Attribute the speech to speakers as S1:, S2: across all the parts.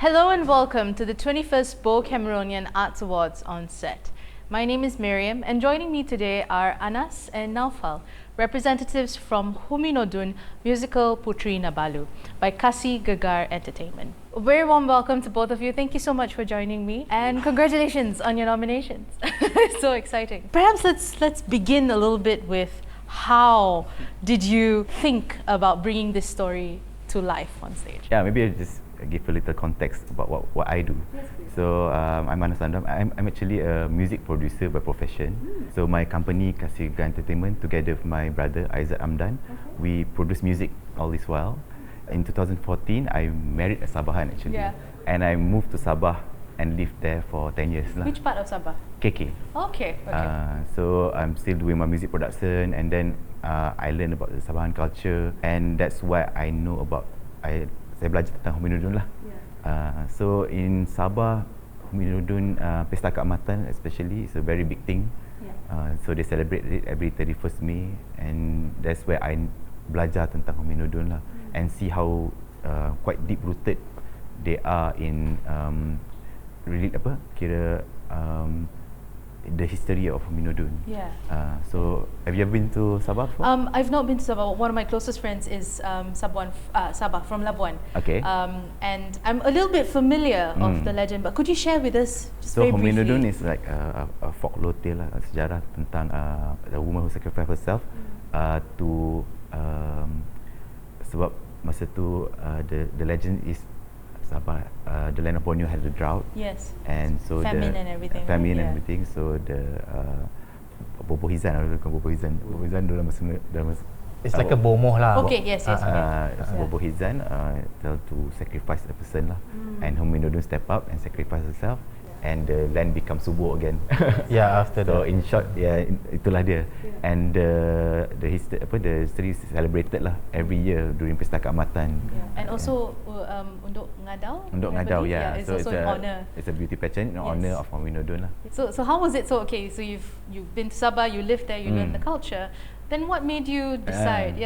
S1: Hello and welcome to the 21st Bo Cameronian Arts Awards on set. My name is Miriam and joining me today are Anas and Nawfal, representatives from Huminodun Muzikal Puteri Nabalu by Kasi Gegar Entertainment. A very warm welcome to both of you. Thank you so much for joining me and congratulations on your nominations. So exciting. Perhaps let's begin a little bit with how did you think about bringing this story to life on stage?
S2: Yeah, maybe I'll just give a little context about what I do.
S1: Yes, please.
S2: So I'm Amdan Nawfal Zamri. I'm actually a music producer by profession. So my company Kasi Gegar Entertainment, together with my brother Amdan, we produce music all this while. In 2014, I married a Sabahan actually, and I moved to Sabah and lived there for 10 years lah.
S1: Which part of Sabah?
S2: KK.
S1: Okay.
S2: So I'm still doing my music production, and then I learned about the Sabahan culture, and that's why I know about saya belajar tentang Huminodun lah. So in Sabah, Huminodun Pesta Keamatan especially is a very big thing. So they celebrate it every 31st May, and that's where I belajar tentang Huminodun lah, and see how quite deep rooted they are in really the history of Huminodun. So have you ever been to Sabah before?
S1: I've not been to Sabah. One of my closest friends is Sabah from Labuan.
S2: Okay.
S1: And I'm a little bit familiar of the legend, but could you share with us just
S2: So
S1: very briefly?
S2: Huminodun is like a folklore tale lah, sejarah tentang a woman who sacrificed herself to sebab masa tu the legend is Sabah, the land of Borneo had a drought.
S1: Yes.
S2: And so
S1: famine
S2: the
S1: and everything.
S2: Famine and everything. So the bobohizan, bobohizan dalam masa
S3: It's like a bomoh lah.
S1: Okay. Yes.
S2: bobohizan tell to sacrifice a person lah, and Huminodun step up and sacrifice herself, and the land becomes subur again.
S3: After
S2: so
S3: that.
S2: in short, itulah dia. And the history is celebrated lah every year during Pesta Keamatan.
S1: And also untuk ngadau.
S2: Untuk ngadau,
S1: It's
S2: so
S1: also an honor.
S2: It's a beauty pageant in honor of Huminodun lah.
S1: So how was it? So so you've been to Sabah, you lived there, you learned the culture. Then what made you decide?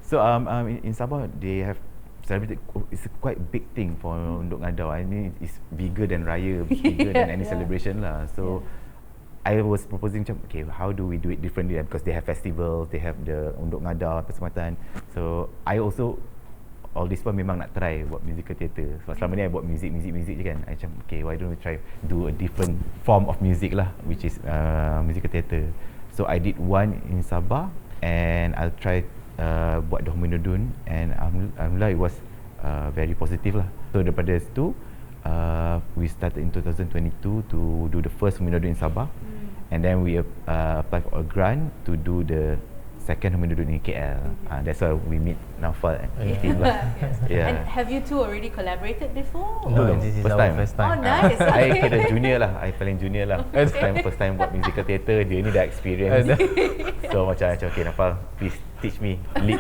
S2: So in Sabah they have celebrated. It's a quite big thing for untuk ngadau. I mean it's bigger than raya, bigger than any celebration lah. So I was proposing macam, okay, how do we do it differently? Because they have festivals, they have the untuk ngadau, persematan. So I also all this pun memang nak try buat musical theatre. So selama ni I buat music je kan. I macam, okay, why don't we try do a different form of music lah, which is musical theatre. So I did one in Sabah, and I'll try buat the Huminodun, and alhamdulillah it was very positive lah. So daripada situ we started in 2022 to do the first Huminodun in Sabah, and then we applied for a grant to do the second Huminodun in KL. That's why we meet Nawfal and team lah.
S1: And have you two already collaborated before?
S3: No, this is
S2: first
S3: our
S2: time.
S3: first time.
S1: Oh, nice.
S2: I kira junior lah. I paling junior lah. First time buat musical theatre. Dia ni dah experience. So macam okay, Nawfal, please teach me, lead.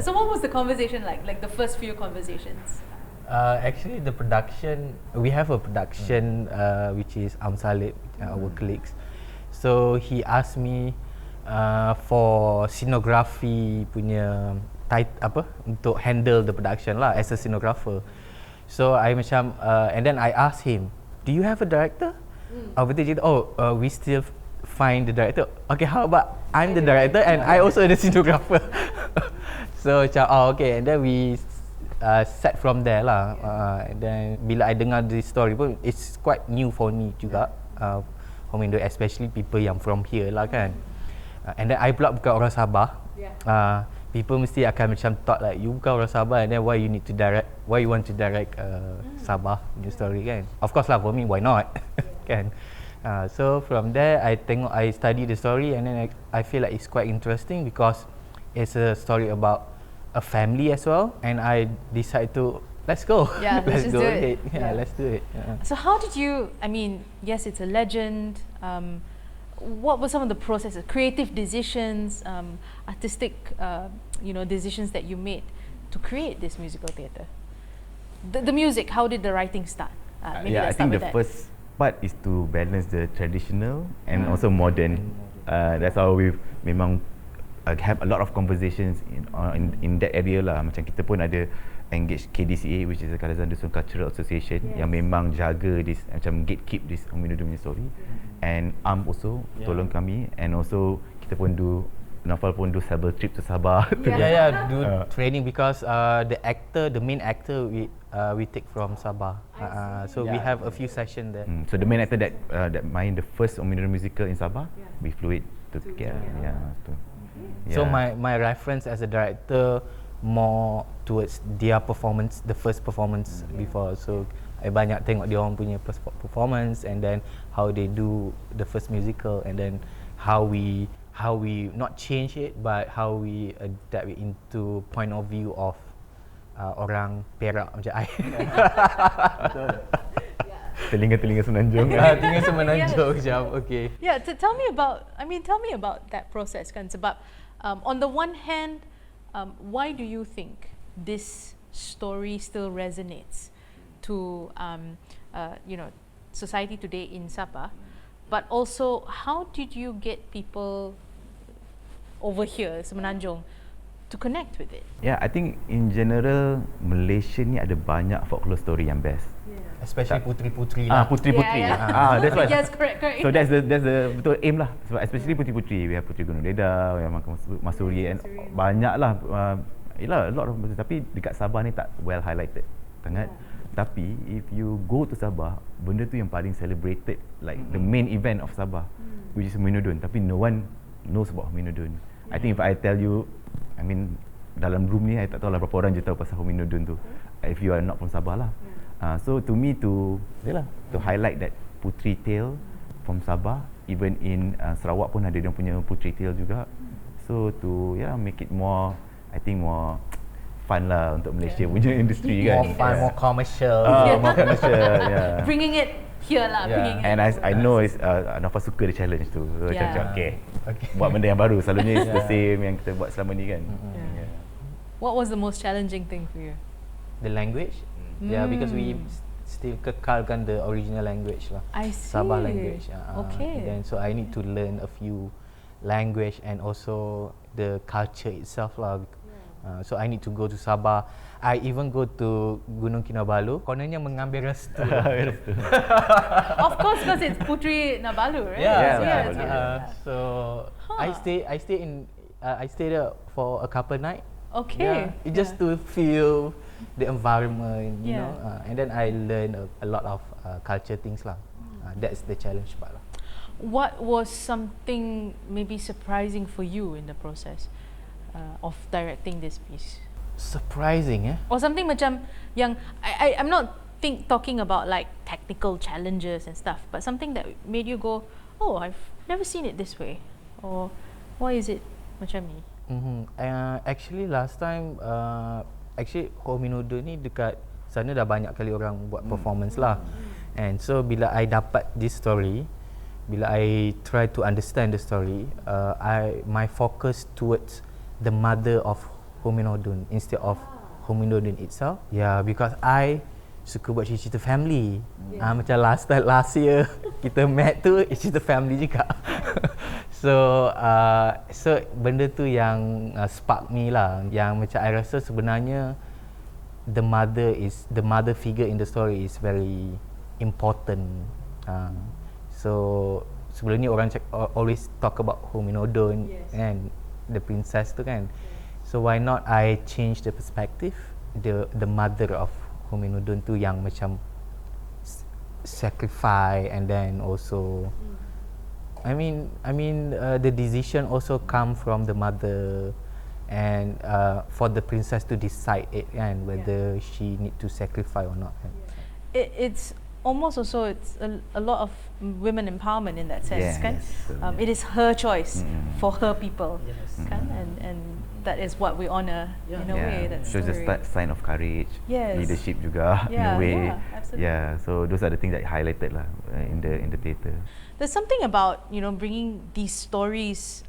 S1: So what was the conversation like? Like the first few conversations?
S3: Actually, the production, we have a production which is Amsalib, our colleagues. So he asked me for scenography punya untuk handle the production lah as a scenographer. So I macam and then I asked him, do you have a director? We still find the director. Okay, how about I'm the director and I also the scenographer. So macam okay, and then we set from there lah. And then bila I dengar this story pun, it's quite new for me juga. Huminodun, especially people yang from here lah kan. And then I pula bukan orang Sabah. People mesti akan macam thought like, you bukan orang Sabah, and then why you want to direct Sabah new story kan. Of course lah, for me, why not? Kan. So from there I study the story, and then I feel like it's quite interesting because it's a story about a family as well, and I decide to let's go.
S1: Let's
S3: go
S1: do
S3: ahead.
S1: it.
S3: Let's do it.
S1: So how did you, I mean, yes, it's a legend. What were some of the processes, creative decisions, artistic, decisions that you made to create this musical theatre? The music, how did the writing start?
S2: I think the first part is to balance the traditional and also modern. That's how we've memang have a lot of conversations in that area lah. Macam kita pun ada engage KDCA, which is the Kadazandusun Cultural Association, yang memang jaga this, macam gatekeep this Huminodun punya story. And also tolong kami, and also kita pun Nawfal pun do several trip to Sabah.
S3: Do training because the main actor we take from Sabah. So we have a few sessions there.
S2: So the main actor that main the first Huminodun musical in Sabah, we flew it to KL.
S3: So my reference as a director more towards their performance, the first performance before. So I banyak tengok dia orang punya performance, and then how they do the first musical, and then how we not change it, but how we adapt it into point of view of orang Perak macam I.
S2: Telinga semenanjung.
S3: Telinga semenanjung macam okay.
S1: Yeah, tell me about that process kan, sebab on the one hand, why do you think this story still resonates to society today in Sabah, but also how did you get people over here Semenanjung to connect with it?
S2: Yeah, I think in general Malaysia ni ada banyak folklore story yang best.
S3: Especially puteri-puteri lah.
S2: Puteri-puteri. That's why.
S1: Yes, correct.
S2: So that's the betul aim lah. Sebab especially puteri-puteri, we have Puteri Gunung Dedah, we have Masuri, and banyak lah. A lot of, tapi dekat Sabah ni tak well highlighted sangat. Tapi if you go to Sabah, benda tu yang paling celebrated, like the main event of Sabah, which is Huminodun. Tapi no one knows about Huminodun. I think if I tell you, I mean dalam room ni, I tak tahu lah berapa orang je tahu pasal Huminodun tu. If you are not from Sabah lah. So to me to highlight that putri tale from Sabah, even in Sarawak pun ada dia punya putri tale juga. So to make it more, I think more fun lah untuk Malaysia punya industri kan.
S3: More fun, more commercial.
S2: More commercial,
S1: Bringing it here lah.
S2: And I know Nawfal suka the challenge tu. So macam okay, buat benda yang baru. Selalunya it's the same yang kita buat selama ni kan.
S1: What was the most challenging thing for you?
S3: The language. Because we still kekalkan the original language lah.
S1: I see.
S3: Sabah language.
S1: Okay.
S3: Then so I need to learn a few language and also the culture itself lah. So I need to go to Sabah. I even go to Gunung Kinabalu. Kononnya mengambil restu.
S1: Of course, because it's Puteri Nabalu, right?
S3: So I stay there for a couple night.
S1: Okay.
S3: Just to feel the environment, you know, and then I learn a lot of culture things lah. That's the challenge part lah.
S1: What was something maybe surprising for you in the process of directing this piece?
S3: Surprising,
S1: or something macam yang I'm not talking about like technical challenges and stuff, but something that made you go, oh, I've never seen it this way, or why is it macam ni?
S3: Actually last time Huminodun ni dekat sana dah banyak kali orang buat performance lah. And so bila I dapat this story, bila I try to understand the story, my focus towards the mother of Huminodun instead of Huminodun itself. Because I suka buat cerita family. Macam last year kita met tu cerita family juga. So benda tu yang spark me lah, yang macam I rasa sebenarnya the mother figure in the story is very important. So sebelum ni orang always talk about Huminodun and the princess tu kan. So why not I change the perspective, the mother of Huminodun tu yang macam sacrifice, and then also I mean the decision also come from the mother, and for the princess to decide it and whether she need to sacrifice or not.
S1: It's almost also a lot of women empowerment in that sense, kan? It is her choice for her people, kan? And that is what we honor in a way. That
S2: shows a sign of courage, leadership juga in a way. So those are the things that highlighted lah in the theatre.
S1: There's something about bringing these stories,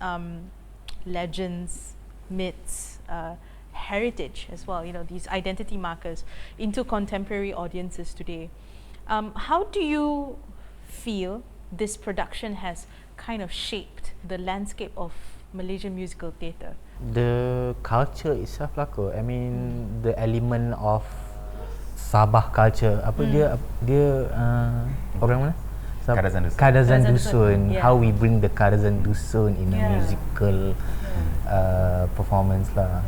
S1: legends, myths, heritage as well. These identity markers into contemporary audiences today. How do you feel this production has kind of shaped the landscape of Malaysian musical theatre?
S3: The culture itself lah kot. I mean the element of Sabah culture. Apa dia orang mana?
S2: Kadazandusun.
S3: Kadazandusun.
S1: Yeah.
S3: How we bring the Kadazandusun in a musical performance lah.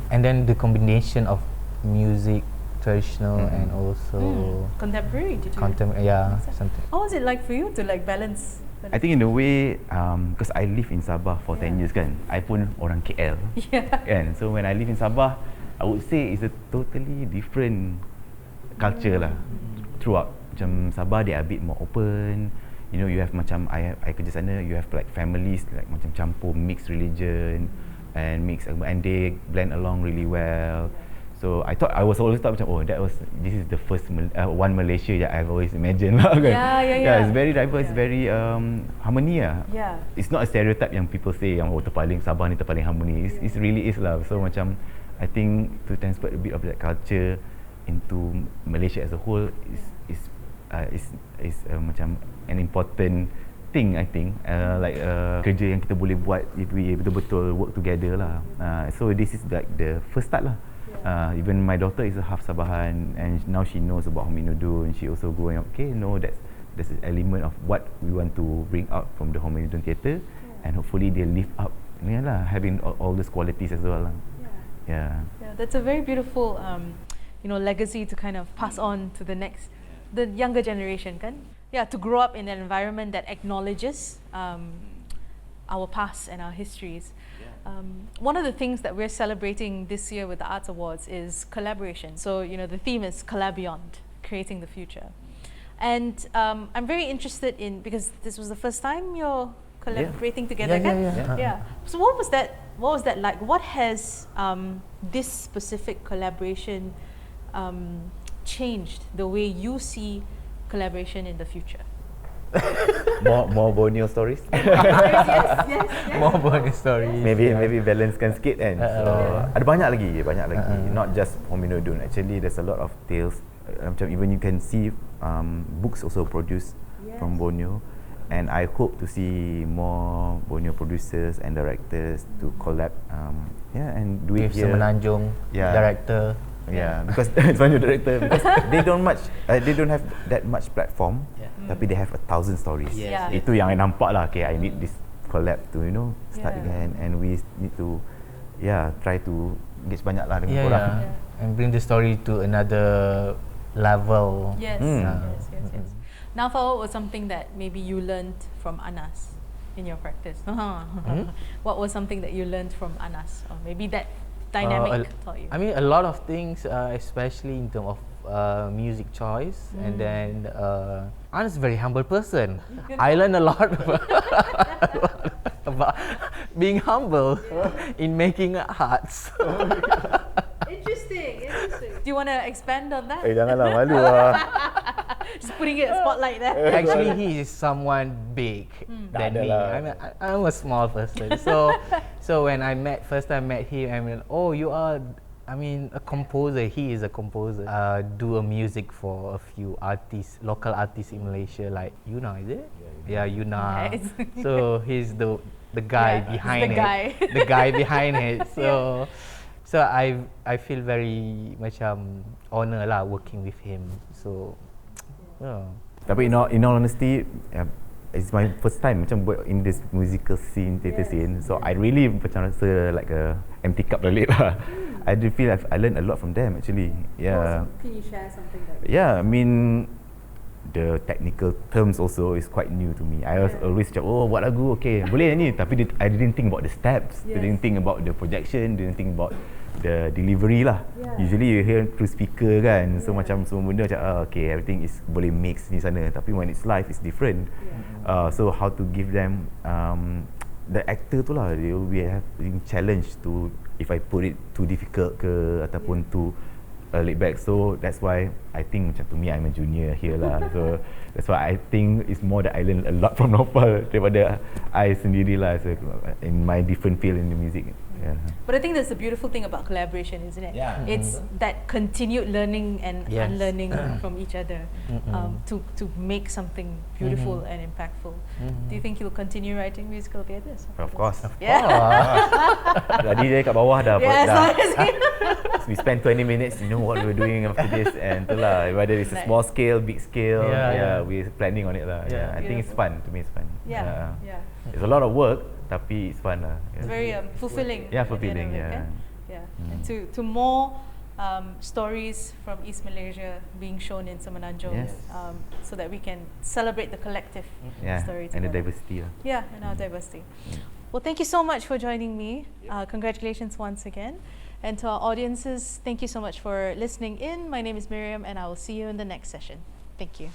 S3: And then the combination of music, traditional and also
S1: Contemporary, did you?
S3: something.
S1: How was it like for you to like balance?
S2: I think in a way, because I live in Sabah for 10 years kan, I pun orang KL kan. So when I live in Sabah, I would say it's a totally different culture lah throughout. Macam Sabah they are a bit more open. You know, you have macam I kerja sana, you have like families like macam campur mixed religion and they blend along really well. So I was always thought macam this is the first one Malaysia that I've always imagined lah kan. Yeah, it's very diverse, very harmony lah.
S1: Yeah.
S2: It's not a stereotype yang people say yang terpaling Sabah ni terpaling harmony. It's really is lah. So macam I think to transfer a bit of that culture into Malaysia as a whole is macam an important thing I think, kerja yang kita boleh buat if we betul-betul work together lah. So this is like the first start lah. Even my daughter is a half Sabahan and now she knows about Huminodun. She also going there's an element of what we want to bring out from the Huminodun theatre, and hopefully they live up having all those qualities as well lah. Yeah,
S1: that's a very beautiful legacy to kind of pass on to the younger generation kan. To grow up in an environment that acknowledges our past and our histories. One of the things that we're celebrating this year with the Arts Awards is collaboration. So, the theme is Collab Beyond, creating the future. And I'm very interested in, because this was the first time you're collaborating together, kan? So what was that like? What has this specific collaboration changed the way you see collaboration in the future?
S2: more Borneo stories.
S1: yes.
S3: More Borneo stories.
S2: Maybe balancekan sikit kan. So ada banyak lagi. Not just Huminodun. Actually, there's a lot of tales. Macam even you can see books also produced from Borneo, and I hope to see more Borneo producers and directors to collab. And do it here.
S3: Semenanjung director.
S2: Because Semenanjung director, because they don't have that much platform. Tapi they have 1,000 stories. Itu yang I nampak lah. Okay, I need this collab to start again, and we need to try to get banyak lah dengan korang.
S3: And bring the story to another level.
S1: Yes. Nawfal, what was something that maybe you learned from Anas in your practice? What was something that you learned from Anas, or maybe that dynamic taught you?
S3: I mean, a lot of things, especially in terms of music choice, and then Anas is a very humble person. I learned a lot about being humble in making arts.
S1: Interesting. Do you want to expand on that?
S2: Janganlah, malu lah.
S1: Just putting it spotlight there.
S3: Actually, he is someone big than me. I'm a small person. So when first time met him, I mean, you are. I mean, a composer. He is a composer. Do a music for a few artists, local artists in Malaysia, like Yuna, is it? Yeah, Yuna.
S1: Yes.
S3: So he's the guy behind it. The guy behind it. So I feel very macam honor lah working with him. So,
S2: Tapi in all honesty, it's my first time macam in this musical scene, theatre scene. So I really macam rasa like a empty cup balik lah. I do feel like I learned a lot from them actually.
S1: So can you share something that?
S2: I mean, the technical terms also is quite new to me. I was always cakap, buat lagu, okay, boleh ni. Tapi I didn't think about the steps. Didn't think about the projection. Didn't think about the delivery lah. Usually you hear through speaker kan. So macam semua benda macam, okay, everything is boleh mix ni sana. Tapi when it's live, it's different. So how to give them the actor tu lah, they will be having challenge to, if I put it too difficult ke ataupun too laid back. So that's why I think macam to me I'm a junior here lah. So that's why I think it's more that I learn a lot from Nawfal daripada I sendiri lah, so in my different field in the music. Yeah.
S1: But I think that's the beautiful thing about collaboration, isn't it?
S4: Yeah.
S1: It's that continued learning and
S3: Yes.
S1: unlearning from each other to make something beautiful and impactful. Do you think you'll continue writing musical theatres?
S2: Of course.
S1: Yeah.
S2: Tadi dia kat bawah dah.
S1: Yes,
S2: dah.
S1: honestly.
S2: We spend 20 minutes, you know what we're doing after this, and itulah, whether it's a small scale, big scale, we're planning on it lah.
S3: Yeah.
S2: I think it's fun. To me, it's fun.
S1: Yeah, yeah.
S2: It's a lot of work, tapi it's fun lah.
S1: It's very fulfilling.
S2: Yeah,
S1: at the end
S2: fulfilling.
S1: of it,
S2: Yeah.
S1: yeah. And to more stories from East Malaysia being shown in Semenanjung,
S2: Yes.
S1: so that we can celebrate the collective
S2: Yeah,
S1: story
S2: and the
S1: together.
S2: diversity lah.
S1: Yeah, and our diversity. Well, thank you so much for joining me. Congratulations once again. And to our audiences, thank you so much for listening in. My name is Miriam, and I will see you in the next session. Thank you.